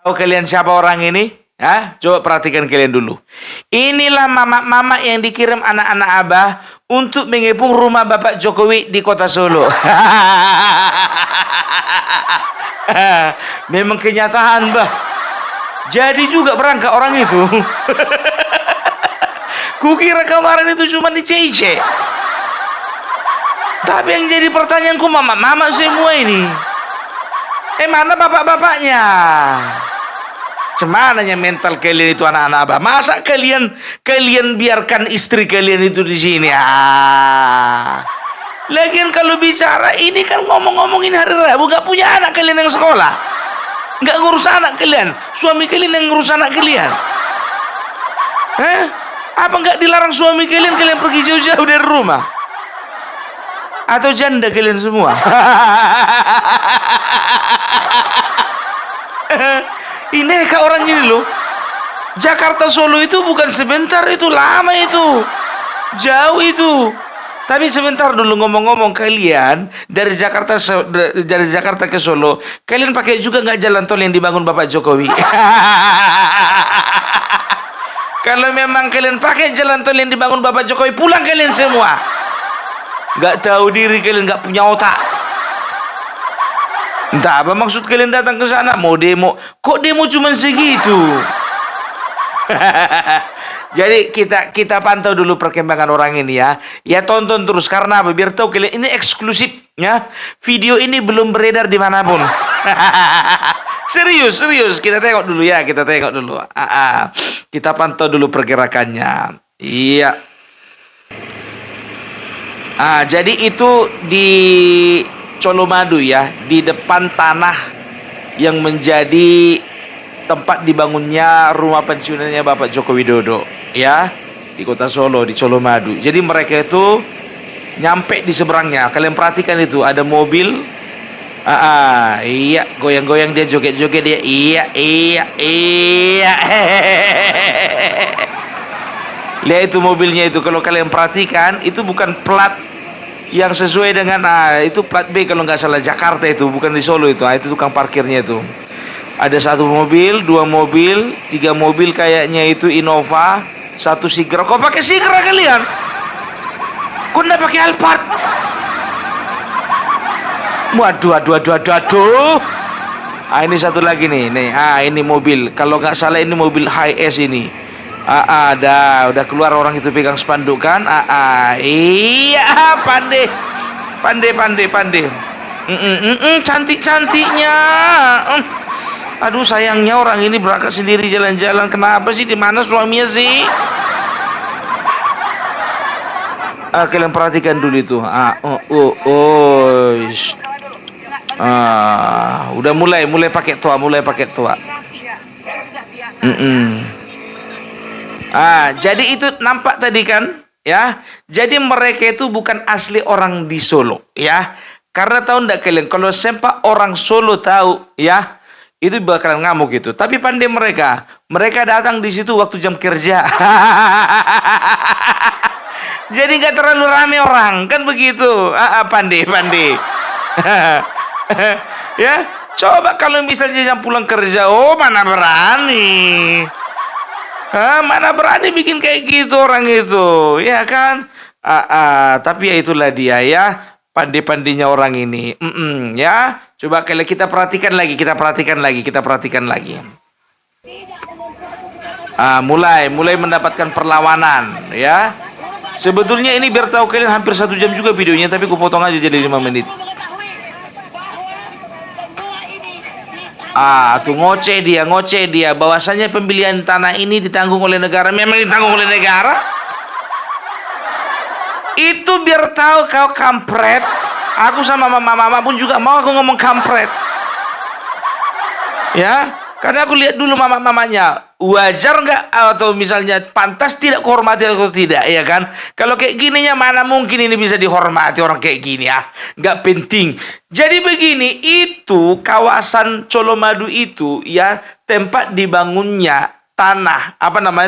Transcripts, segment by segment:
Tahu kalian siapa orang ini? Hah? Coba perhatikan kalian dulu. Inilah mama-mama yang dikirim anak-anak Abah untuk mengepung rumah Bapak Jokowi di kota Solo. Memang kenyataan, Bah. Jadi juga berangkat orang itu. Kukira kemarin itu cuma dicece. Tapi yang jadi pertanyaanku, mama-mama semua ini. Mana bapak-bapaknya? Semananya mental kalian itu anak-anak Abah. Masa kalian biarkan istri kalian itu di sini? Lagian kalau bicara ini kan ngomong-ngomongin hari Rabu, gak punya anak kalian yang sekolah, gak ngurus anak kalian, suami kalian yang ngurus anak kalian. Apa gak dilarang suami kalian pergi jauh-jauh dari rumah? Atau janda kalian semua? Ini kak orang ini loh. Jakarta Solo itu bukan sebentar, itu lama, itu jauh itu. Tapi sebentar dulu, ngomong-ngomong, kalian dari Jakarta ke Solo, kalian pakai juga nggak jalan tol yang dibangun Bapak Jokowi? Kalau memang kalian pakai jalan tol yang dibangun Bapak Jokowi, pulang kalian semua. Nggak tahu diri kalian, nggak punya otak. Entah apa maksud kalian datang ke sana, mau demo. Kok demo cuma segitu? Jadi kita pantau dulu perkembangan orang ini ya. Ya tonton terus, karena apa? Biar tahu kalian, ini eksklusif ya. Video ini belum beredar dimanapun. Serius. Kita tengok dulu ya, kita tengok dulu. Kita pantau dulu pergerakannya. Iya. Jadi itu di Colomadu ya, di depan tanah yang menjadi tempat dibangunnya rumah pensiunannya Bapak Joko Widodo ya, di kota Solo, di Colomadu. Jadi mereka itu nyampe di seberangnya. Kalian perhatikan itu, ada mobil. Iya, goyang-goyang dia, joget-joget dia. Iya. Lihat itu mobilnya itu, kalau kalian perhatikan itu bukan plat yang sesuai dengan itu plat B kalau nggak salah, Jakarta itu, bukan di Solo itu. Itu tukang parkirnya itu. Ada 1 mobil, 2 mobil, 3 mobil kayaknya itu Innova, 1 Sigra. Kok pakai Sigra kalian? Kok nggak pakai Alphard? Waduh. Ini satu lagi nih. Ini mobil. Kalau nggak salah ini mobil Hi-S ini. Udah keluar orang itu pegang spanduk kan? Iya, pandai. Cantik-cantiknya. Aduh, sayangnya orang ini berangkat sendiri jalan-jalan. Kenapa sih? Di mana suaminya sih? Kalian perhatikan dulu itu. Udah mulai pakai toa, jadi itu nampak tadi kan, ya. Jadi mereka itu bukan asli orang di Solo, ya. Karena tahu ndak kalian, kalau sempat orang Solo tahu, ya, itu bakalan ngamuk gitu. Tapi pandai mereka datang di situ waktu jam kerja. Jadi nggak terlalu rame orang, kan begitu. Pandai. Ya, coba kalau misalnya jam pulang kerja, mana berani. Mana berani bikin kayak gitu orang itu, ya kan? Tapi ya itulah dia ya, pandai-pandainya orang ini. Ya, coba kalau kita perhatikan lagi. Mulai mendapatkan perlawanan, ya. Sebetulnya ini biar tahu kalian hampir 1 jam juga videonya, tapi kupotong aja jadi 5 menit. Tuh ngoceh dia bahwasanya pembelian tanah ini ditanggung oleh negara. Memang ditanggung oleh negara? Itu biar tahu kau kampret. Aku sama mama pun juga mau aku ngomong kampret. Ya, karena aku lihat dulu mamanya. Wajar nggak, atau misalnya pantas tidak kehormati atau tidak, ya kan? Kalau kayak gininya mana mungkin ini bisa dihormati orang kayak gini ya? Nggak penting. Jadi begini, itu kawasan Colomadu itu ya tempat dibangunnya tanah,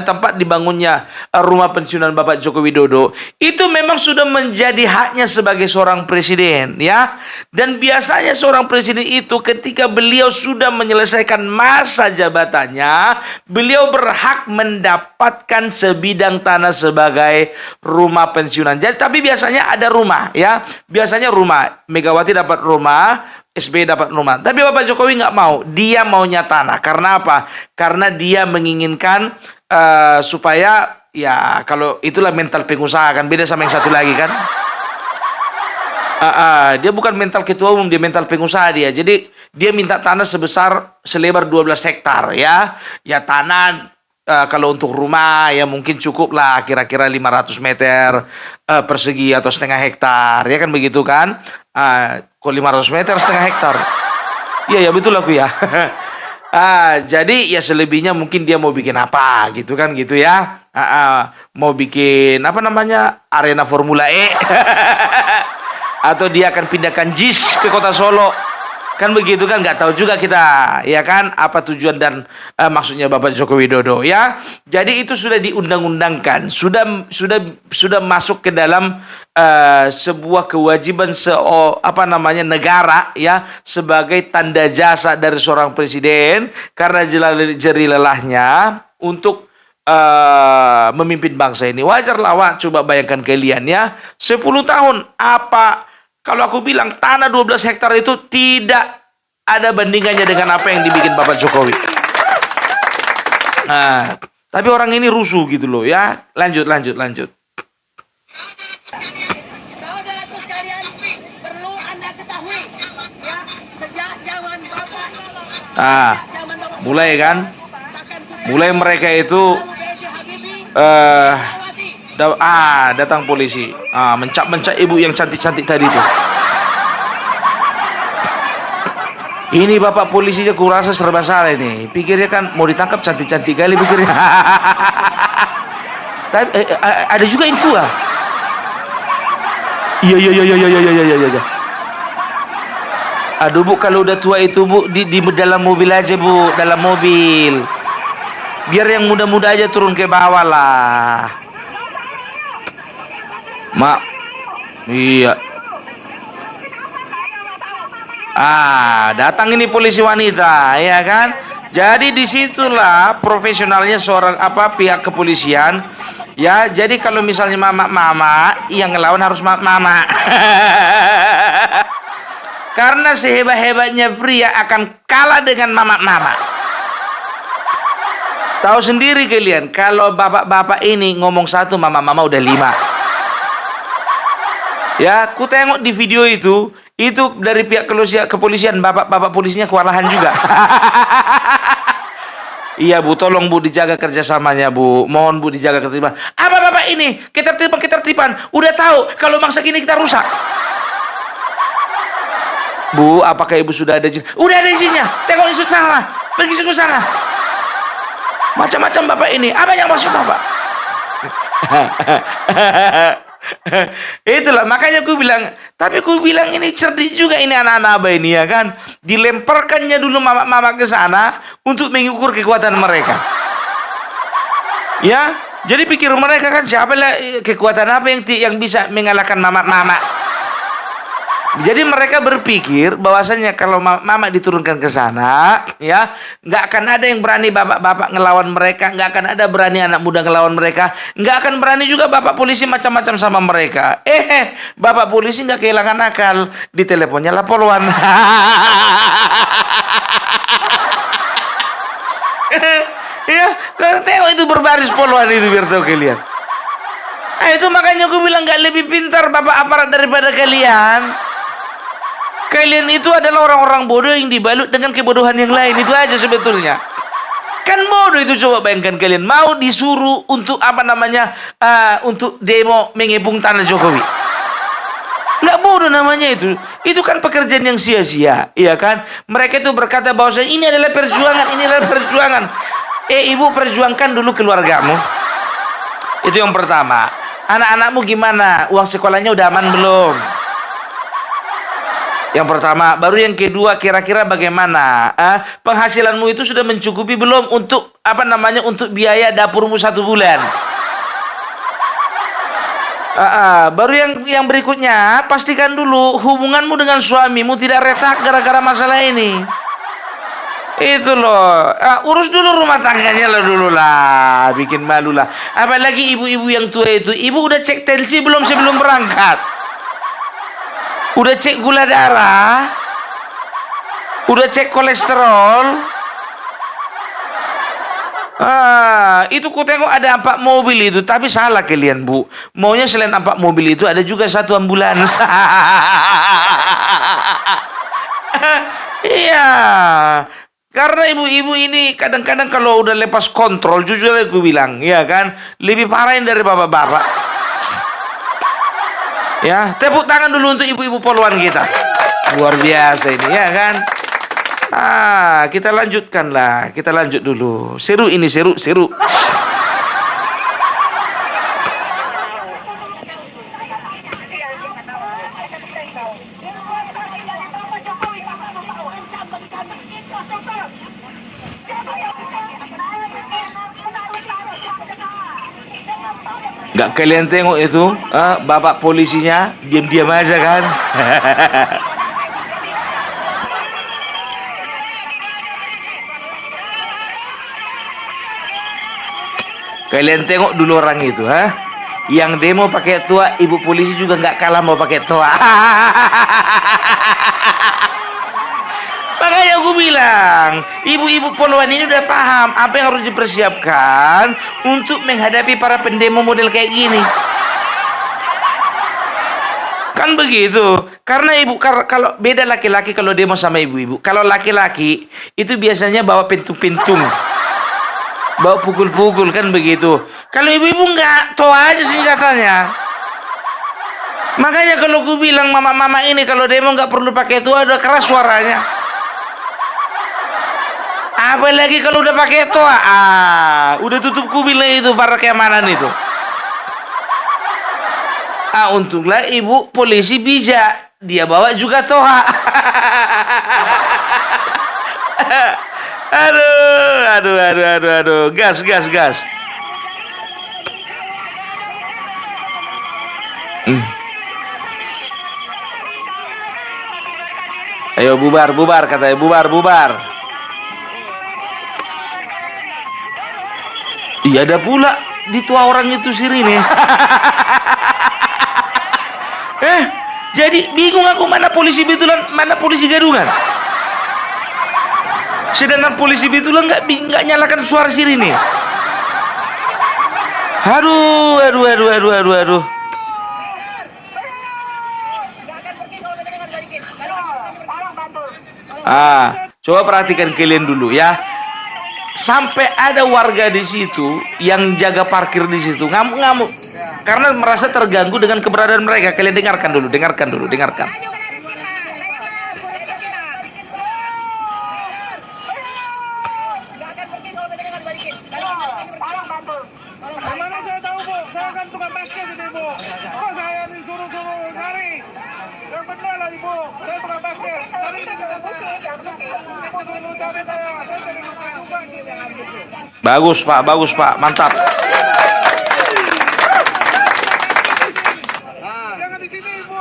tempat dibangunnya rumah pensiunan Bapak Joko Widodo, itu memang sudah menjadi haknya sebagai seorang presiden, ya. Dan biasanya seorang presiden itu ketika beliau sudah menyelesaikan masa jabatannya, beliau berhak mendapatkan sebidang tanah sebagai rumah pensiunan. Jadi, tapi biasanya ada rumah, ya. Biasanya rumah. Megawati dapat rumah, SBY dapat rumah. Tapi Bapak Jokowi nggak mau. Dia maunya tanah. Karena apa? Karena dia menginginkan supaya, ya, kalau itulah mental pengusaha kan. Beda sama yang satu lagi kan. Dia bukan mental ketua umum, dia mental pengusaha dia. Jadi dia minta tanah selebar 12 hektar, ya. Ya, tanah kalau untuk rumah ya mungkin cukup lah kira-kira 500 meter persegi atau setengah hektar, ya kan begitu kan. Kok 500 meter setengah hektar, iya ya betul aku ya. Jadi ya selebihnya mungkin dia mau bikin apa gitu kan, gitu ya. Mau bikin arena Formula E atau dia akan pindahkan JIS ke kota Solo. Kan begitu kan, nggak tahu juga kita, ya kan, apa tujuan dan maksudnya Bapak Joko Widodo, ya. Jadi itu sudah diundang-undangkan, sudah masuk ke dalam sebuah kewajiban negara, ya, sebagai tanda jasa dari seorang presiden karena jerih lelahnya untuk memimpin bangsa ini. Wajarlah, Wak, coba bayangkan kalian ya, 10 tahun kalau aku bilang tanah 12 hektar itu tidak ada bandingannya dengan apa yang dibikin Bapak Jokowi. Tapi orang ini rusuh gitu loh, ya. Lanjut. Saudaraku sekalian, perlu Anda ketahui, ya, sejak zaman Bapak. Mulai kan? Mulai mereka itu datang polisi, mencap ibu yang cantik-cantik tadi tuh. Ini bapak polisinya kurasa serba salah ini. Pikirnya kan mau ditangkap cantik-cantik kali pikirnya. Tapi ada juga yang tua. Iya. Aduh Bu, kalau udah tua itu Bu di dalam mobil aja Bu, dalam mobil. Biar yang muda-muda aja turun ke bawah lah. Mak, iya. Datang ini polisi wanita, ya kan? Jadi disitulah profesionalnya seorang pihak kepolisian, ya. Jadi kalau misalnya mama, yang ngelawan harus mama. Karena sehebat-hebatnya pria akan kalah dengan mama. Tahu sendiri kalian, kalau bapak-bapak ini ngomong satu, mama udah 5. Ya, ku tengok di video itu dari pihak kepolisian, bapak polisinya kewalahan juga. Iya Bu, tolong Bu dijaga kerjasamanya Bu, mohon Bu dijaga ketertiban. Apa bapak ini ketertiban? Udah tahu kalau mangsa gini kita rusak. Bu, apakah ibu sudah ada izin? Udah ada izinnya. Tengok di sana, pergi situ sana. Macam-macam bapak ini. Apa yang maksud bapak? Itulah makanya aku bilang ini cerdik juga ini anak-anak abah ini, ya kan. Dilemparkannya dulu mama ke sana untuk mengukur kekuatan mereka, ya. Jadi pikir mereka kan kekuatan apa yang bisa mengalahkan mama. Jadi mereka berpikir bahwasanya kalau mama diturunkan ke sana, ya, nggak akan ada yang berani bapak-bapak ngelawan mereka, nggak akan ada berani anak muda ngelawan mereka, nggak akan berani juga bapak polisi macam-macam sama mereka. Bapak polisi nggak kehilangan akal, di teleponnya lah poluan. Ya, tengok itu berbaris poluan itu biar tahu kalian. Itu makanya aku bilang nggak lebih pintar bapak aparat daripada kalian. Kalian itu adalah orang-orang bodoh yang dibalut dengan kebodohan yang lain. Itu aja sebetulnya. Kan bodoh itu, coba bayangkan kalian mau disuruh untuk untuk demo mengepung tanah Jokowi. Nggak bodoh namanya itu. Itu kan pekerjaan yang sia-sia, iya kan? Mereka itu berkata bahwa ini adalah perjuangan. Ibu perjuangkan dulu keluargamu. Itu yang pertama. Anak-anakmu gimana? Uang sekolahnya udah aman belum? Yang pertama, baru yang kedua, kira-kira bagaimana? Penghasilanmu itu sudah mencukupi belum untuk untuk biaya dapurmu 1 bulan? Baru yang berikutnya, pastikan dulu hubunganmu dengan suamimu tidak retak gara-gara masalah ini. Itu loh, urus dulu rumah tangganya lah dulu lah, bikin malu lah. Apalagi ibu-ibu yang tua itu, ibu udah cek tensi belum sebelum berangkat? Udah cek gula darah? Udah cek kolesterol? Itu ku tengok ada 4 mobil itu, tapi salah kalian, Bu. Maunya selain 4 mobil itu ada juga 1 ambulans. Iya. Karena ibu-ibu ini kadang-kadang kalau udah lepas kontrol, jujur aku bilang, ya kan, lebih parahin dari bapak-bapak. Ya, tepuk tangan dulu untuk ibu-ibu poluan kita. Luar biasa ini, ya kan? Kita lanjutkan lah. Kita lanjut dulu. Seru ini, seru. Nggak kalian tengok itu, bapak polisinya diam-diam aja kan? Kalian tengok dulu orang itu, yang demo pakai toa, ibu polisi juga nggak kalah mau pakai toa. Makanya aku bilang, ibu-ibu poluan ini udah paham apa yang harus dipersiapkan untuk menghadapi para pendemo model kayak gini. Kan begitu. Karena kalau beda laki-laki kalau demo sama ibu-ibu. Kalau laki-laki itu biasanya bawa pintung-pintung, bawa pukul-pukul, kan begitu. Kalau ibu-ibu enggak, toa aja senjatanya. Makanya kalau gue bilang mama-mama ini kalau demo nggak perlu pakai toa, udah keras suaranya. Apalagi kalau udah pakai toa, udah tutup kubil itu para keamanan itu. Untunglah ibu polisi bisa, dia bawa juga toa. Aduh, gas. Ayo bubar katanya, bubar. Iya, ada pula di tua orang itu sirine. Jadi bingung aku mana polisi betulan, mana polisi gadungan. Sedangkan polisi betulan nggak nyalakan suara sirine. Aduh. Coba perhatikan kalian dulu ya. Sampai ada warga di situ yang jaga parkir di situ ngamuk-ngamuk karena merasa terganggu dengan keberadaan mereka. Kalian dengarkan dulu. Mana saya tahu, Bu? Saya kan tukang parkir gitu, Bu. Kok saya disuruh cari? Yang benar lah, Ibu. Saya tukang parkir. Tadi ini kita cari saya. Saya cari juga gitu. Bagus Pak, mantap. Jangan di sini, Ibu.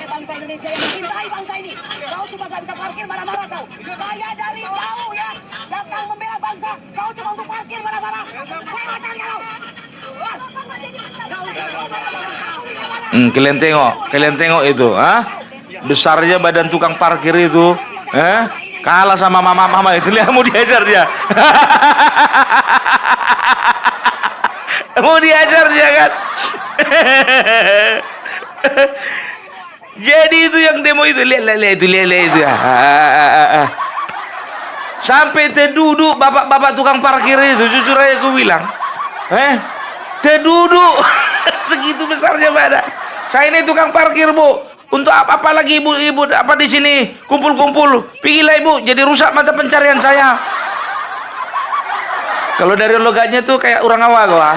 Bangsa Indonesia yang mencintai bangsa ini. Kau cuma gak bisa parkir marah-marah kau. Saya dari jauh ya datang membela bangsa. Kau cuma untuk parkir marah-marah. Saya macam kau. Kalian tengok itu, besarnya badan tukang parkir itu, kalah sama mama itu. Lihat, mau diajar dia. Mau diajar dia kan. Jadi itu yang demo itu, lihat itu ya. Sampai terduduk bapak-bapak tukang parkir itu, jujur aja aku bilang, terduduk. Segitu besarnya badan. Saya ini tukang parkir, Bu. Untuk apa lagi ibu apa di sini kumpul-kumpul? Pergilah ibu, jadi rusak mata pencarian saya. Kalau dari logatnya tuh kayak orang awak gua.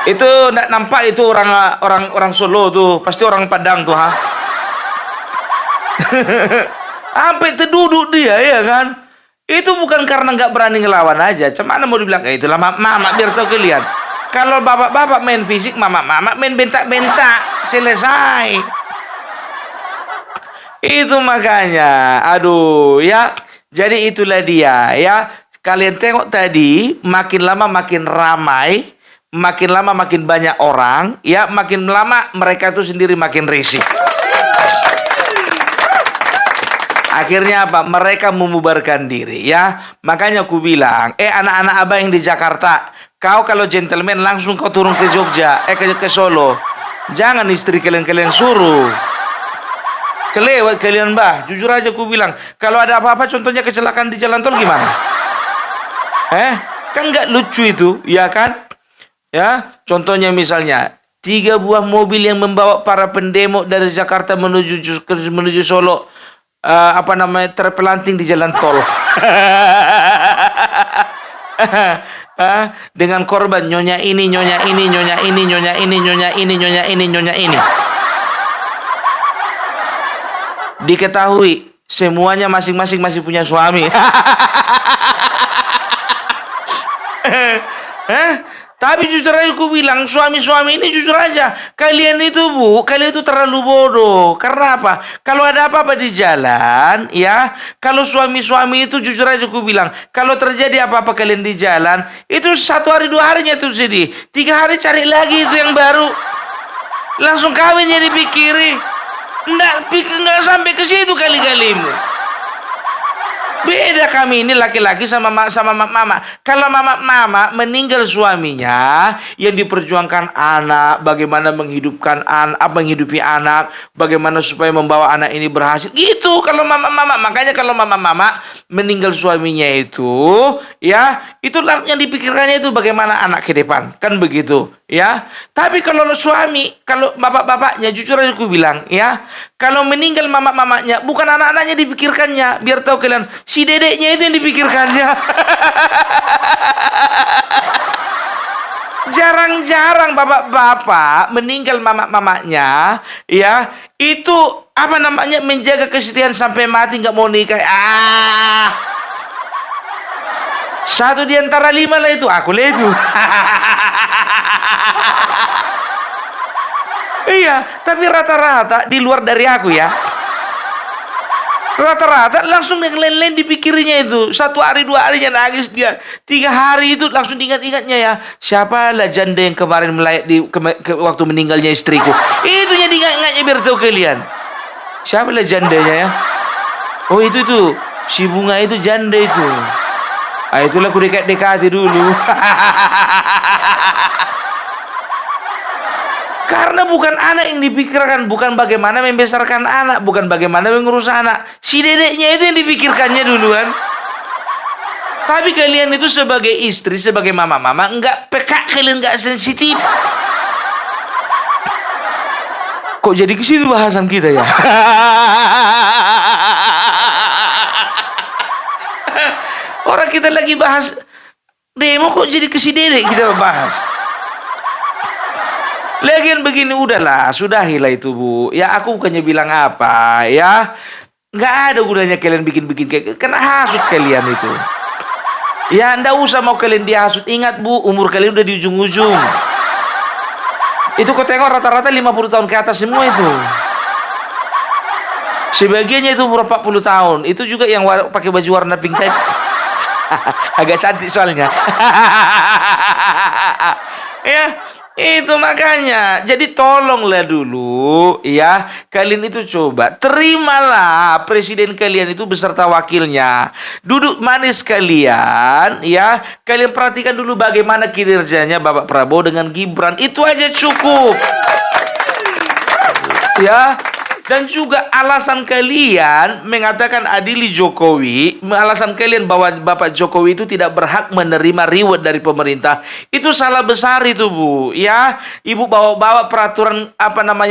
Itu nggak nampak itu orang Solo tuh, pasti orang Padang tuh, ha. Sampai terduduk dia ya kan. Itu bukan karena nggak berani ngelawan aja. Cuman mau dibilang, itulah mama biar tahu kalian. Kalau bapak-bapak main fisik, mama main bentak-bentak, selesai. Itu makanya, aduh ya. Jadi itulah dia ya. Kalian tengok tadi, makin lama makin ramai, makin lama makin banyak orang, ya makin lama mereka itu sendiri makin risih. Akhirnya apa? Mereka membubarkan diri ya. Makanya aku bilang, anak-anak abang yang di Jakarta, kau kalau gentleman langsung kau turun ke Jogja, ke Solo. Jangan istri kalian suruh. Kelewat kalian, bah. Jujur aja aku bilang, kalau ada apa-apa contohnya kecelakaan di jalan tol gimana? Kan nggak lucu itu, ya kan? Ya, contohnya misalnya 3 buah mobil yang membawa para pendemo dari Jakarta menuju Solo, terpelanting di jalan tol. Dengan korban nyonya ini. Diketahui semuanya masing-masing masih punya suami. Tapi jujur aja aku bilang, suami-suami ini jujur aja, kalian itu terlalu bodoh. Karena apa? Kalau ada apa-apa di jalan, ya, kalau suami-suami itu jujur aja aku bilang, kalau terjadi apa-apa kalian di jalan, itu 1 hari 2 harinya tuh sedih, 3 hari cari lagi itu yang baru, langsung kawin jadi pikirin. Nggak sampai ke situ kali-kalimu. Beda kami ini laki-laki sama mama. Kalau mama meninggal suaminya, yang diperjuangkan anak, bagaimana menghidupkan anak, menghidupi anak, bagaimana supaya membawa anak ini berhasil. Gitu kalau mama. Makanya kalau mama meninggal suaminya itu, ya, itulah yang dipikirkannya itu bagaimana anak ke depan. Kan begitu, ya. Tapi kalau suami, kalau bapak-bapaknya jujur aja aku bilang, ya, kalau meninggal mamanya, bukan anak-anaknya dipikirkannya. Biar tahu kalian, si dedeknya itu yang dipikirkannya. Jarang-jarang bapak-bapak meninggal mamanya, ya, itu menjaga kesetiaan sampai mati, nggak mau nikah. 1 di antara 5 lah itu, aku lah itu. Iya, tapi rata-rata di luar dari aku ya. Rata-rata langsung yang lain-lain dipikirnya itu. 1 hari 2 harinya nangis dia. 3 hari itu langsung diingat-ingatnya ya. Siapalah janda yang kemarin melayat waktu meninggalnya istriku. Itu yang diingat-ingatnya biar tahu kalian. Siapalah jandanya ya. Oh itu tuh, si Bunga itu janda itu. Itulah aku dekat-dekati dulu. Karena bukan anak yang dipikirkan, bukan bagaimana membesarkan anak, bukan bagaimana mengurus anak. Si dedeknya itu yang dipikirkannya duluan. Tapi kalian itu sebagai istri, sebagai mama, enggak peka, kalian enggak sensitif. Kok jadi ke situ bahasan kita ya? Orang kita lagi bahas demo kok jadi ke si dedek kita bahas. Lagian begini, udahlah, sudahilah itu Bu. Ya aku bukannya bilang apa ya. Nggak ada gunanya kalian bikin-bikin kayak kena hasut kalian itu. Ya ndak usah mau kalian dihasut. Ingat Bu, umur kalian udah di ujung-ujung. Itu kau tengok rata-rata 50 tahun ke atas semua itu. Sebagiannya itu umur 40 tahun. Itu juga yang pakai baju warna pink tadi. Agak cantik soalnya. Ya, itu makanya. Jadi tolonglah dulu ya, kalian itu coba terimalah presiden kalian itu beserta wakilnya. Duduk manis kalian ya. Kalian perhatikan dulu bagaimana kinerjanya Bapak Prabowo dengan Gibran. Itu aja cukup. Ya. Dan juga alasan kalian mengatakan adili Jokowi, alasan kalian bahwa Bapak Jokowi itu tidak berhak menerima reward dari pemerintah, itu salah besar itu Bu. Ya, Ibu bawa peraturan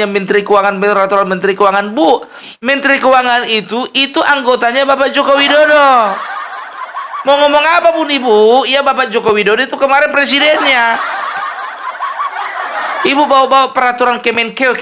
Menteri Keuangan, peraturan Menteri Keuangan Bu. Menteri Keuangan itu anggotanya Bapak Joko Widodo. Mau ngomong apa pun Ibu, ya Bapak Joko Widodo itu kemarin presidennya. Ibu bawa-bawa peraturan Kemenkeu.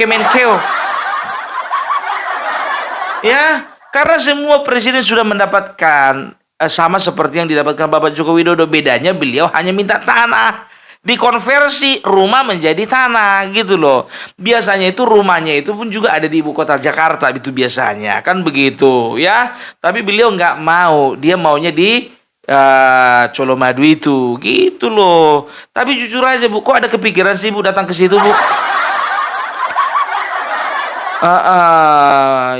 Ya, karena semua presiden sudah mendapatkan sama seperti yang didapatkan Bapak Joko Widodo. Bedanya beliau hanya minta tanah. Dikonversi rumah menjadi tanah gitu loh. Biasanya itu rumahnya itu pun juga ada di ibu kota Jakarta itu biasanya. Kan begitu ya. Tapi beliau nggak mau. Dia maunya di Colomadu itu. Gitu loh. Tapi jujur aja Bu, kok ada kepikiran sih Bu datang ke situ Bu?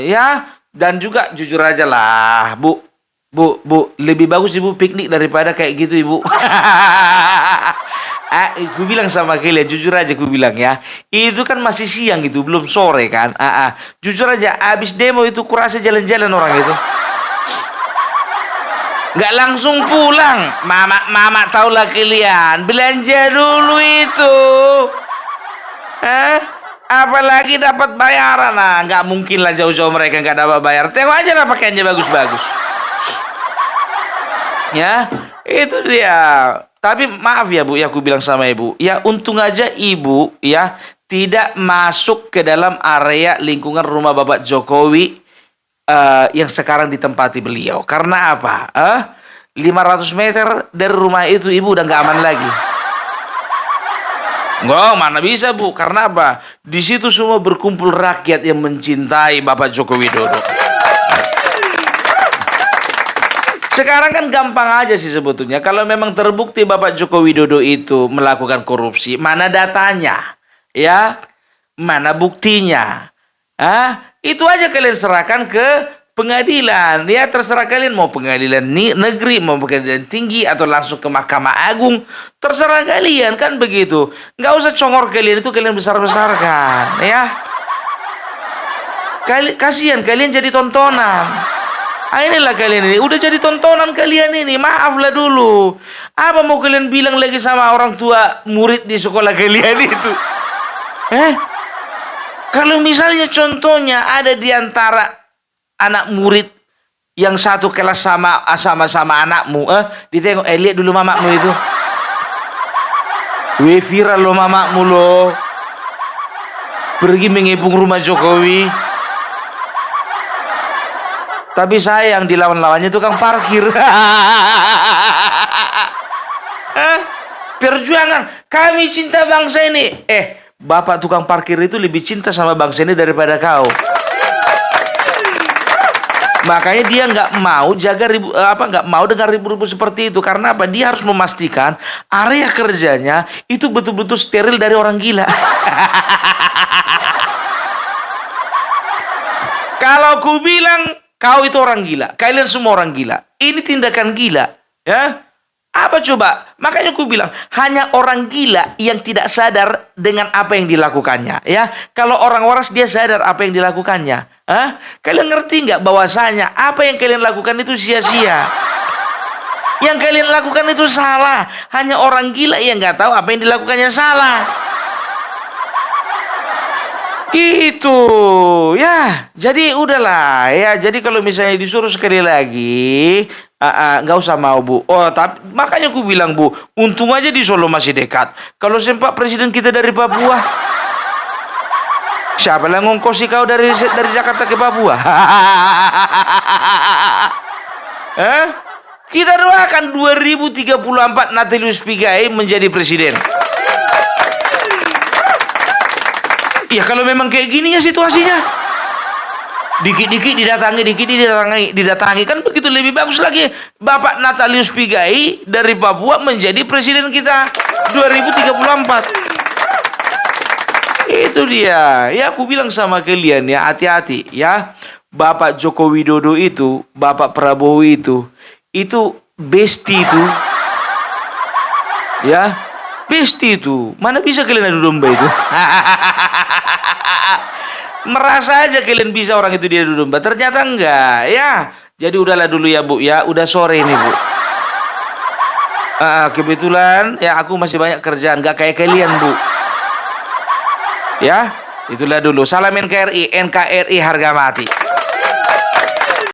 Ya, dan juga jujur aja lah, Bu, lebih bagus Ibu piknik daripada kayak gitu Ibu. Aku bilang sama kalian, jujur aja aku bilang ya, itu kan masih siang gitu, belum sore kan. Jujur aja, abis demo itu kurasa jalan-jalan orang itu. Nggak langsung pulang, mama taulah kalian, belanja dulu itu. Apalagi dapat bayaran, nggak mungkin lah jauh-jauh mereka nggak dapat bayar. Tengok aja lah pakaiannya bagus-bagus. Ya, itu dia. Tapi maaf ya Bu, ya aku bilang sama Ibu, ya untung aja Ibu ya tidak masuk ke dalam area lingkungan rumah Bapak Jokowi yang sekarang ditempati beliau. Karena apa? 500 meter dari rumah itu Ibu udah nggak aman lagi. Nggak, mana bisa Bu? Karena apa? Di situ semua berkumpul rakyat yang mencintai Bapak Joko Widodo. Sekarang kan gampang aja sih sebetulnya. Kalau memang terbukti Bapak Joko Widodo itu melakukan korupsi, mana datanya? Ya, mana buktinya? Itu aja kalian serahkan ke pengadilan. Ya, terserah kalian mau pengadilan negeri, mau pengadilan tinggi, atau langsung ke Mahkamah Agung. Terserah kalian, kan begitu. Nggak usah congor kalian itu kalian besar-besarkan. Ya, kasihan kalian jadi tontonan. Inilah kalian ini, udah jadi tontonan kalian ini. Maaflah dulu. Apa mau kalian bilang lagi sama orang tua murid di sekolah kalian itu? Kalau misalnya contohnya ada di antara anak murid yang satu kelas sama anakmu, ditengok, lihat dulu mamamu itu. Viral lo mamamu lo. Pergi mengepung rumah Jokowi. Tapi sayang di lawan-lawannya tukang parkir. Perjuangan kami cinta bangsa ini. Bapak tukang parkir itu lebih cinta sama bangsa ini daripada kau. Makanya dia nggak mau nggak mau dengar ribut-ribut seperti itu. Karena apa? Dia harus memastikan area kerjanya itu betul-betul steril dari orang gila. Kalau ku bilang kau itu orang gila, kalian semua orang gila. Ini tindakan gila, ya. Apa coba? Makanya aku bilang, hanya orang gila yang tidak sadar dengan apa yang dilakukannya, ya. Kalau orang waras dia sadar apa yang dilakukannya. Kalian ngerti nggak bahwasanya apa yang kalian lakukan itu sia-sia? Yang kalian lakukan itu salah. Hanya orang gila yang nggak tahu apa yang dilakukannya salah. Gitu ya, jadi udahlah ya. Jadi kalau misalnya disuruh sekali lagi, nggak usah mau Bu. Tapi makanya aku bilang Bu, untung aja di Solo masih dekat. Kalau sempat presiden kita dari Papua, siapa yang ngongkosi kau dari Jakarta ke Papua? Kita doakan 2034 Natalius Pigai menjadi presiden. Ya kalau memang kayak gini ya situasinya, dikit-dikit didatangi, kan begitu lebih bagus lagi. Bapak Natalius Pigai dari Papua menjadi presiden kita 2034. Itu dia. Ya aku bilang sama kalian ya, hati-hati ya. Bapak Joko Widodo itu, Bapak Prabowo itu bestie itu. Ya, bestie itu. Mana bisa kalian adu domba itu? Merasa aja kalian bisa orang itu dia adu domba, ternyata enggak ya. Jadi udahlah dulu ya Bu ya, udah sore ini Bu. Kebetulan ya aku masih banyak kerjaan, gak kayak kalian Bu. Ya, itulah dulu. Salam NKRI harga mati.